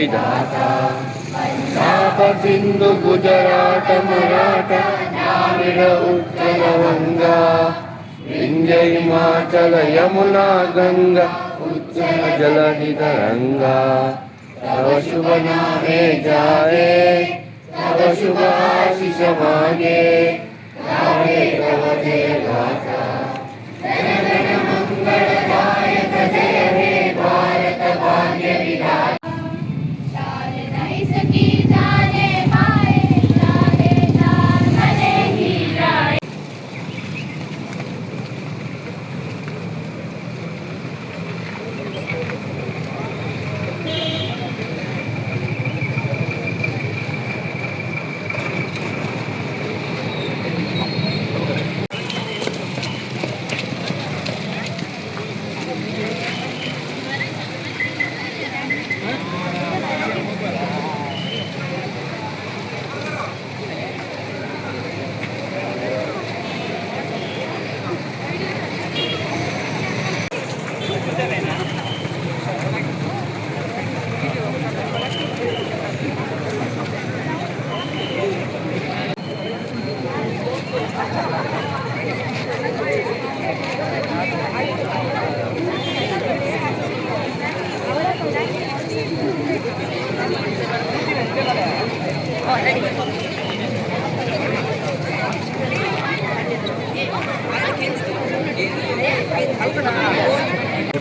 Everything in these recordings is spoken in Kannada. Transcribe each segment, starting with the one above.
विधाता पंजाब सिंधु गुजरात मराठा द्राविड उत्कल गंगा विंध्य हिमाचल यमुना गंगा उच्चल जलधि तरंगा तव शुभ नामे जाए तव शुभ आशीष मांगे गावे तव जय गाथा जन गण मंगलदायक जय हे भारत भाग्य विधाता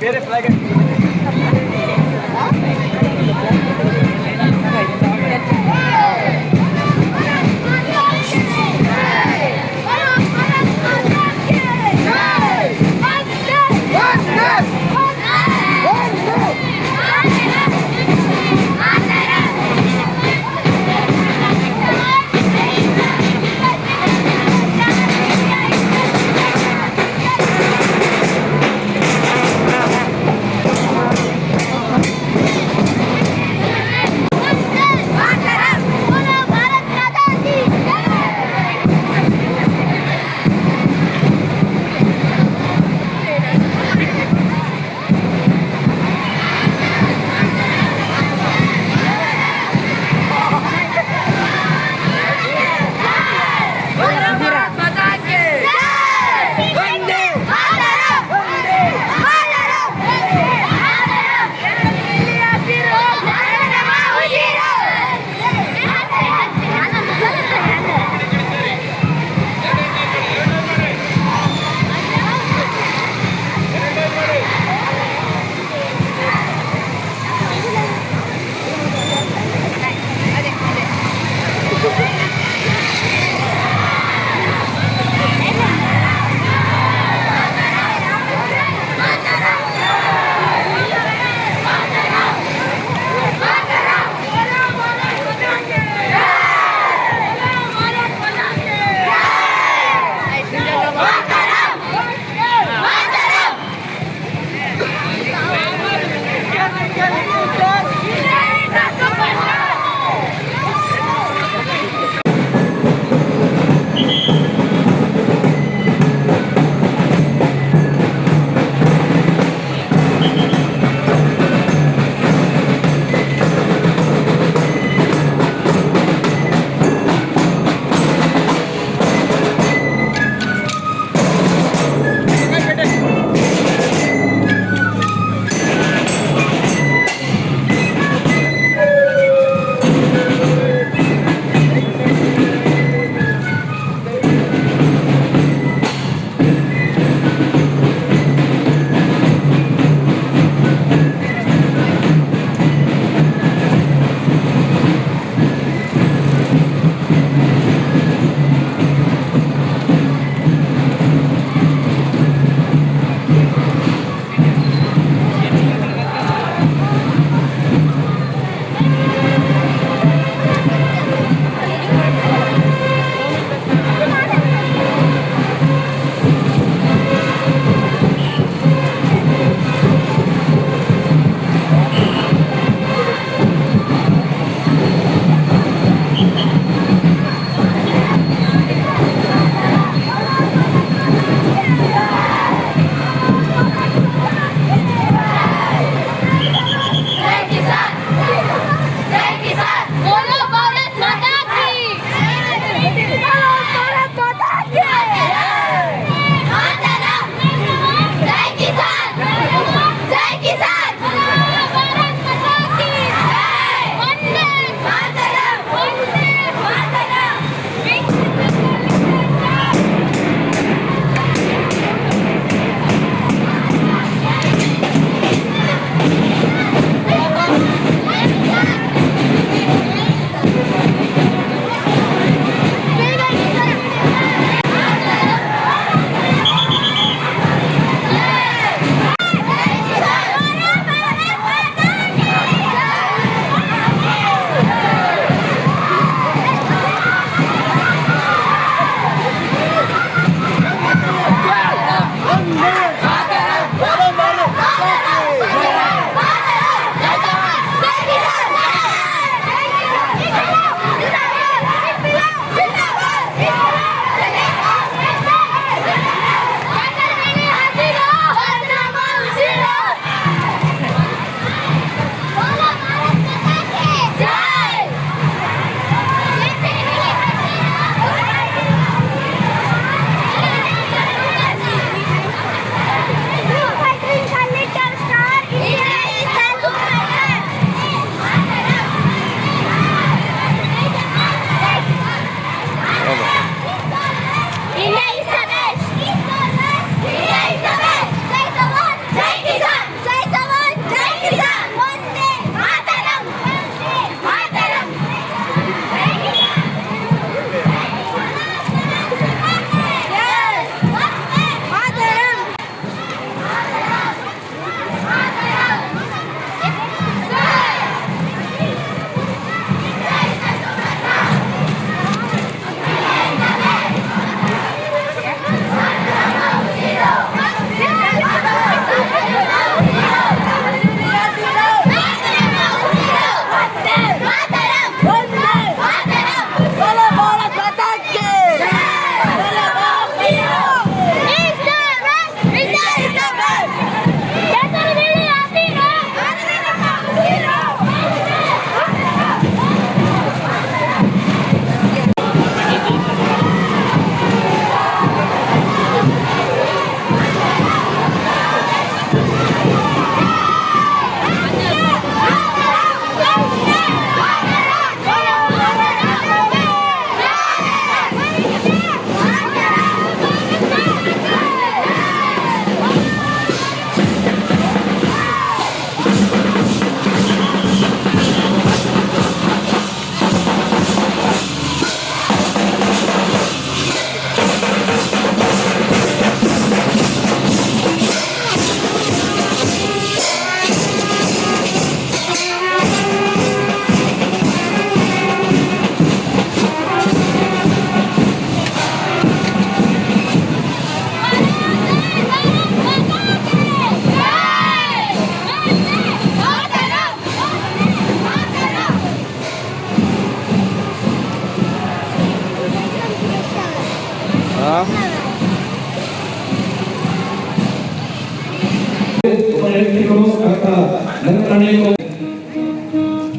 ಬೇರೆ ಫ್ಲಾಗ್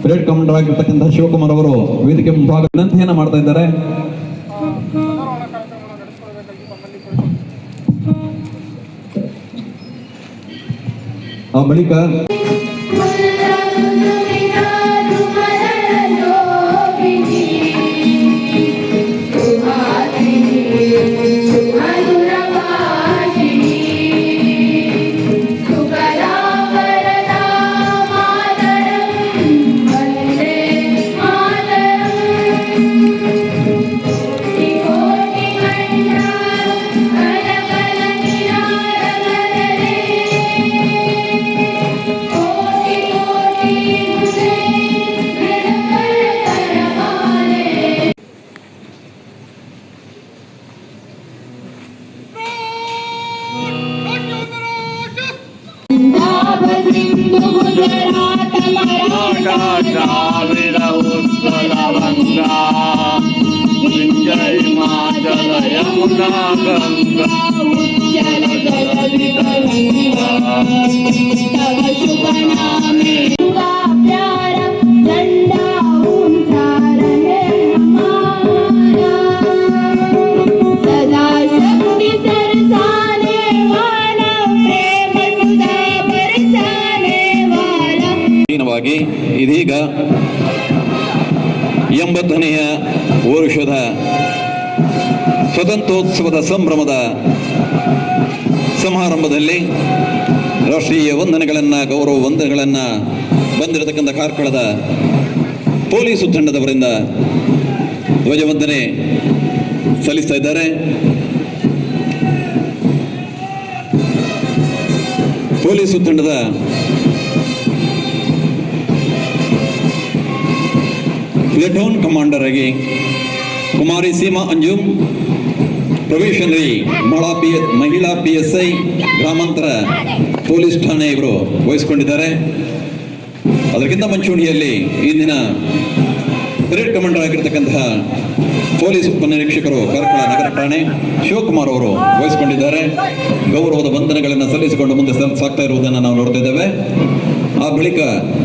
ಪರೇಡ್ ಕಮಾಂಡರ್ ಆಗಿರ್ತಕ್ಕಂಥ ಶಿವಕುಮಾರ್ ಅವರು ವೇದಿಕೆ ಮುಂಭಾಗ ವಿನಂತಿಯನ್ನ ಮಾಡ್ತಾ ಇದ್ದಾರೆ. ಆ ಬಳಿಕ ದ್ರಾವಿಡ ಉತ್ಕಲ ವಂಗಾ ವಿಂಜಯ ಹಿಮಾಚಲ ಯಮುನಾ ಗಂಗಾ ಉಜ್ಜಲ ಜಲಧಿ ತರಂಗಾ ತವ ಶುಭ ನಾಮೆ प्यार झंडा ऊंचा रहे हमारा सदा शक्ति सरसाने वाला प्रेम सुधा बरसाने वाला. ಇದೀಗ 80ನೇ ವರ್ಷದ ಸ್ವತಂತ್ರೋತ್ಸವದ ಸಂಭ್ರಮದ ಸಮಾರಂಭದಲ್ಲಿ ರಾಷ್ಟ್ರೀಯ ವಂದನೆಗಳನ್ನು ಗೌರವ ವಂದನೆಗಳನ್ನು ಬಂದಿರತಕ್ಕಂಥ ಕಾರ್ಕಳದ ಪೊಲೀಸ್ ತಂಡದವರಿಂದ ಧ್ವಜವಂದನೆ ಸಲ್ಲಿಸ್ತಾ ಇದ್ದಾರೆ. ಪೊಲೀಸ್ ತಂಡದ ಪ್ಲೇಟೂನ್ ಕಮಾಂಡರ್ ಆಗಿ ಕುಮಾರಿ ಸೀಮಾ ಅಂಜುಮ್, ಪ್ರೊಬೇಷನರಿ ಮಹಿಳಾ PSI ಗ್ರಾಮಾಂತರ ಪೊಲೀಸ್ ಠಾಣೆ ಇವರು ವಹಿಸಿಕೊಂಡಿದ್ದಾರೆ. ಅದಕ್ಕಿಂತ ಮುಂಚೂಣಿಯಲ್ಲಿ ಇಂದಿನ ಪರೇಡ್ ಕಮಾಂಡರ್ ಆಗಿರ್ತಕ್ಕಂತಹ ಪೊಲೀಸ್ ಉಪನಿರೀಕ್ಷಕರು ಕಾರ್ಕಳ ನಗರ ಠಾಣೆ ಶಿವಕುಮಾರ್ ಅವರು ವಹಿಸಿಕೊಂಡಿದ್ದಾರೆ. ಗೌರವದ ವಂದನೆಗಳನ್ನು ಸಲ್ಲಿಸಿಕೊಂಡು ಮುಂದೆ ಸಾಗ್ತಾ ಇರುವುದನ್ನು ನಾವು ನೋಡ್ತಾ ಇದ್ದೇವೆ. ಆ ಬಳಿಕ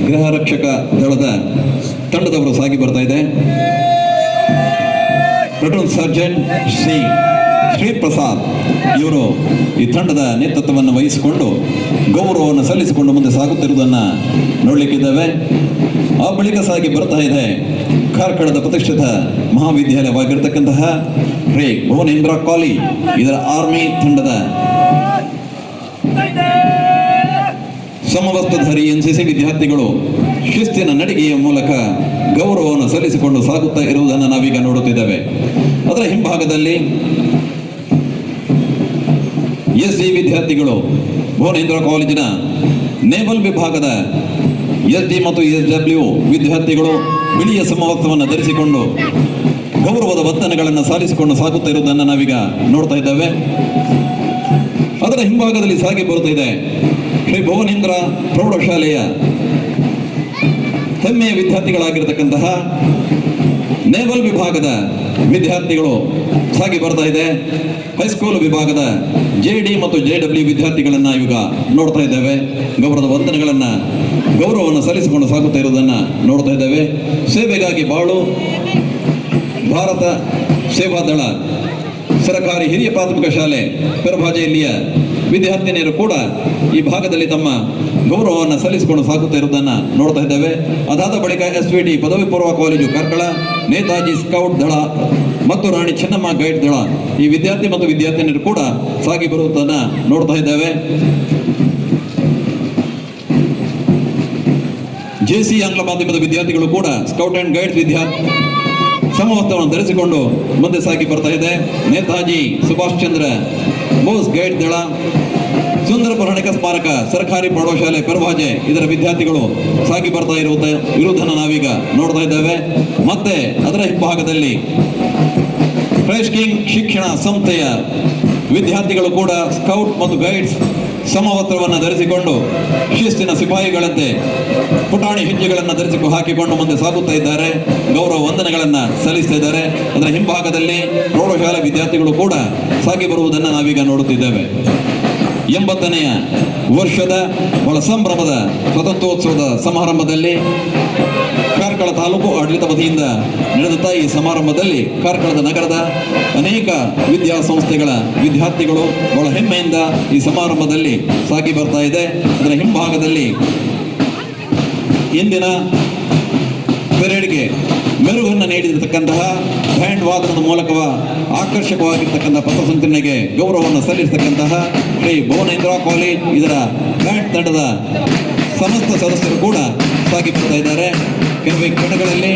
ಗೃಹ ರಕ್ಷಕ ದಳದ ತಂಡದವರು ಸಾಗಿ ಬರ್ತಾ ಇದೆ. ಪ್ಲಟೂನ್ ಸರ್ಜೆಂಟ್ ಶ್ರೀ ಪ್ರಸಾದ್ ಇವರು ಈ ತಂಡದ ನೇತೃತ್ವವನ್ನು ವಹಿಸಿಕೊಂಡು ಗೌರವವನ್ನು ಸಲ್ಲಿಸಿಕೊಂಡು ಮುಂದೆ ಸಾಗುತ್ತಿರುವುದನ್ನು ನೋಡಲಿಕ್ಕಿದ್ದೇವೆ. ಆ ಬಳಿಕ ಸಾಗಿ ಬರ್ತಾ ಇದೆ ಕಾರ್ಕಳದ ಪ್ರತಿಷ್ಠಿತ ಮಹಾವಿದ್ಯಾಲಯವಾಗಿರ್ತಕ್ಕಂತಹ ಶ್ರೀ ಭುವನೇಂದ್ರ ಕಾಲೇಜ್, ಇದರ ಆರ್ಮಿ ತಂಡದ ಸಮವಸ್ತ್ರಧಾರಿ NCC ವಿದ್ಯಾರ್ಥಿಗಳು ಶಿಸ್ತಿನ ನಡಿಗೆಯ ಮೂಲಕ ಗೌರವವನ್ನು ಸಲ್ಲಿಸಿಕೊಂಡು ಸಾಗುತ್ತಾ ಇರುವುದನ್ನು ನಾವೀಗ ನೋಡುತ್ತಿದ್ದೇವೆ. ಅದರ ಹಿಂಭಾಗದಲ್ಲಿ SD ವಿದ್ಯಾರ್ಥಿಗಳು ಭುವನೇಂದ್ರ ಕಾಲೇಜಿನ ನೇವಲ್ ವಿಭಾಗದ SD ಮತ್ತು SW ವಿದ್ಯಾರ್ಥಿಗಳು ಬಿಳಿಯ ಸಮವಸ್ತ್ರವನ್ನು ಧರಿಸಿಕೊಂಡು ಗೌರವದ ವಂದನೆಗಳನ್ನು ಸಾಲಿಸಿಕೊಂಡು ಸಾಗುತ್ತಾ ಇರುವುದನ್ನು ನಾವೀಗ ನೋಡ್ತಾ ಇದ್ದೇವೆ. ಅದರ ಹಿಂಭಾಗದಲ್ಲಿ ಸಾಗಿ ಬರುತ್ತಿದೆ ಶ್ರೀ ಭುವನೇಂದ್ರ ಪ್ರೌಢಶಾಲೆಯ ಹೆಮ್ಮೆಯ ವಿದ್ಯಾರ್ಥಿಗಳಾಗಿರ್ತಕ್ಕಂತಹ ನೇವಲ್ ವಿಭಾಗದ ವಿದ್ಯಾರ್ಥಿಗಳು ಸಾಗಿ ಬರ್ತಾ ಇದೆ. ಹೈಸ್ಕೂಲ್ ವಿಭಾಗದ JD ಮತ್ತು JW ವಿದ್ಯಾರ್ಥಿಗಳನ್ನು ಇವಾಗ ನೋಡ್ತಾ ಇದ್ದೇವೆ. ಗೌರವವನ್ನು ಸಲ್ಲಿಸಿಕೊಂಡು ಸಾಗುತ್ತಾ ಇರುವುದನ್ನು ನೋಡ್ತಾ ಇದ್ದೇವೆ. ಸೇವೆಗಾಗಿ ಬಾಳು ಭಾರತ ಸೇವಾದಳ ಸರ್ಕಾರಿ ಹಿರಿಯ ಪ್ರಾಥಮಿಕ ಶಾಲೆ ಪೆರಭಾಜೆಯಲ್ಲಿಯ ವಿದ್ಯಾರ್ಥಿನಿಯರು ಕೂಡ ಈ ಭಾಗದಲ್ಲಿ ತಮ್ಮ ಗೌರವವನ್ನು ಸಲ್ಲಿಸಿಕೊಂಡು ಸಾಗುತ್ತಾ ಇರುವುದನ್ನು ನೋಡ್ತಾ ಇದ್ದೇವೆ. ಅದಾದ ಬಳಿಕ SVT ಪದವಿ ಪೂರ್ವ ಕಾಲೇಜು ಕಾರ್ಕಳ, ನೇತಾಜಿ ಸ್ಕೌಟ್ ದಳ ಮತ್ತು ರಾಣಿ ಚೆನ್ನಮ್ಮ ಗೈಡ್ ದಳ ಈ ವಿದ್ಯಾರ್ಥಿ ಮತ್ತು ವಿದ್ಯಾರ್ಥಿನಿಯರು ಕೂಡ ಸಾಗಿ ಬರುವುದನ್ನು ನೋಡ್ತಾ ಇದ್ದೇವೆ. JC ಆಂಗ್ಲ ಮಾಧ್ಯಮದ ವಿದ್ಯಾರ್ಥಿಗಳು ಕೂಡ ಸ್ಕೌಟ್ ಅಂಡ್ ಗೈಡ್ಸ್ ಸಮವಸ್ತ್ರವನ್ನು ಧರಿಸಿಕೊಂಡು ಮುಂದೆ ಸಾಗಿ ಬರ್ತಾ ಇದೆ. ನೇತಾಜಿ ಸುಭಾಷ್ ಚಂದ್ರ ಬೋಸ್ ಗೈಡ್ ದಳ, ಸುಂದರ ಪುರಾಣಿಕ ಸ್ಮಾರಕ ಸರ್ಕಾರಿ ಪ್ರೌಢಶಾಲೆ ಪೆರಭಾಜೆ ಇದರ ವಿದ್ಯಾರ್ಥಿಗಳು ಸಾಗಿ ಬರ್ತಾ ಇರುವುದನ್ನು ನಾವೀಗ ನೋಡ್ತಾ ಇದ್ದೇವೆ. ಮತ್ತೆ ಅದರ ಹಿಂಭಾಗದಲ್ಲಿ ಫ್ರೆಶ್ ಕಿಂಗ್ ಶಿಕ್ಷಣ ಸಂಸ್ಥೆಯ ವಿದ್ಯಾರ್ಥಿಗಳು ಕೂಡ ಸ್ಕೌಟ್ ಮತ್ತು ಗೈಡ್ಸ್ ಸಮವಸ್ತ್ರವನ್ನು ಧರಿಸಿಕೊಂಡು ಶಿಸ್ತಿನ ಸಿಪಾಯಿಗಳಂತೆ ಪುಟಾಣಿ ಹೆಜ್ಜೆಗಳನ್ನು ಹಾಕಿಕೊಂಡು ಮುಂದೆ ಸಾಗುತ್ತಾ ಇದ್ದಾರೆ. ಗೌರವ ವಂದನೆಗಳನ್ನು ಸಲ್ಲಿಸ್ತಾ ಇದ್ದಾರೆ. ಅದರ ಹಿಂಭಾಗದಲ್ಲಿ ಪ್ರೌಢಶಾಲಾ ವಿದ್ಯಾರ್ಥಿಗಳು ಕೂಡ ಸಾಗಿ ಬರುವುದನ್ನು ನಾವೀಗ ನೋಡುತ್ತಿದ್ದೇವೆ. 80ನೇ ವರ್ಷದ ಬಹಳ ಸಂಭ್ರಮದ ಸ್ವತಂತ್ರೋತ್ಸವದ ಸಮಾರಂಭದಲ್ಲಿ ಕಾರ್ಕಳ ತಾಲೂಕು ಆಡಳಿತ ವತಿಯಿಂದ ನಡೆದಂಥ ಈ ಸಮಾರಂಭದಲ್ಲಿ ಕಾರ್ಕಳದ ನಗರದ ಅನೇಕ ವಿದ್ಯಾಸಂಸ್ಥೆಗಳ ವಿದ್ಯಾರ್ಥಿಗಳು ಬಹಳ ಹೆಮ್ಮೆಯಿಂದ ಈ ಸಮಾರಂಭದಲ್ಲಿ ಸಾಗಿ ಬರ್ತಾ ಇದೆ. ಅದರ ಹಿಂಭಾಗದಲ್ಲಿ ಇಂದಿನ ಪೆರೇಡ್ಗೆ ಮೆರುಗನ್ನು ನೀಡಿರತಕ್ಕಂತಹ ಬ್ಯಾಂಡ್ ವಾದನದ ಮೂಲಕ ಆಕರ್ಷಕವಾಗಿರ್ತಕ್ಕಂಥ ಪಥಸಂಚಲನೆಗೆ ಗೌರವವನ್ನು ಸಲ್ಲಿಸತಕ್ಕಂತಹ ಶ್ರೀ ಭುವನೇಂದ್ರ ಕಾಲೇಜ್ ಇದರ ಬ್ಯಾಂಡ್ ತಂಡದ ಸಮಸ್ತ ಸದಸ್ಯರು ಕೂಡ ಸಾಗಿ ಬರ್ತಾ ಇದ್ದಾರೆ. ಕೆಲವೇ ಕ್ಷಣಗಳಲ್ಲಿ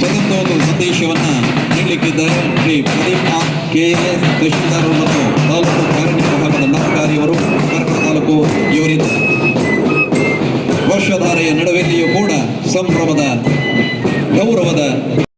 ಸ್ವತಂತ್ರೋತ್ಸವ ಸಂದೇಶವನ್ನು ನೀಡಲಿಕ್ಕಿದ್ದಾರೆ ಶ್ರೀ ಪ್ರದೀಪ್ KS ತಹಶೀಲ್ದಾರ್ ಮತ್ತು ತಾಲೂಕು ಕಾರ್ಯನಿರ್ವಾಹಕರ ಅಧಿಕಾರಿಯವರು ಕಾರ್ಕಳ ತಾಲೂಕು ಇವರಿಂದ ವರ್ಷಧಾರೆಯ ನಡುವೆಯೂ ಕೂಡ ಸಂಭ್ರಮದ ಗೌರವದ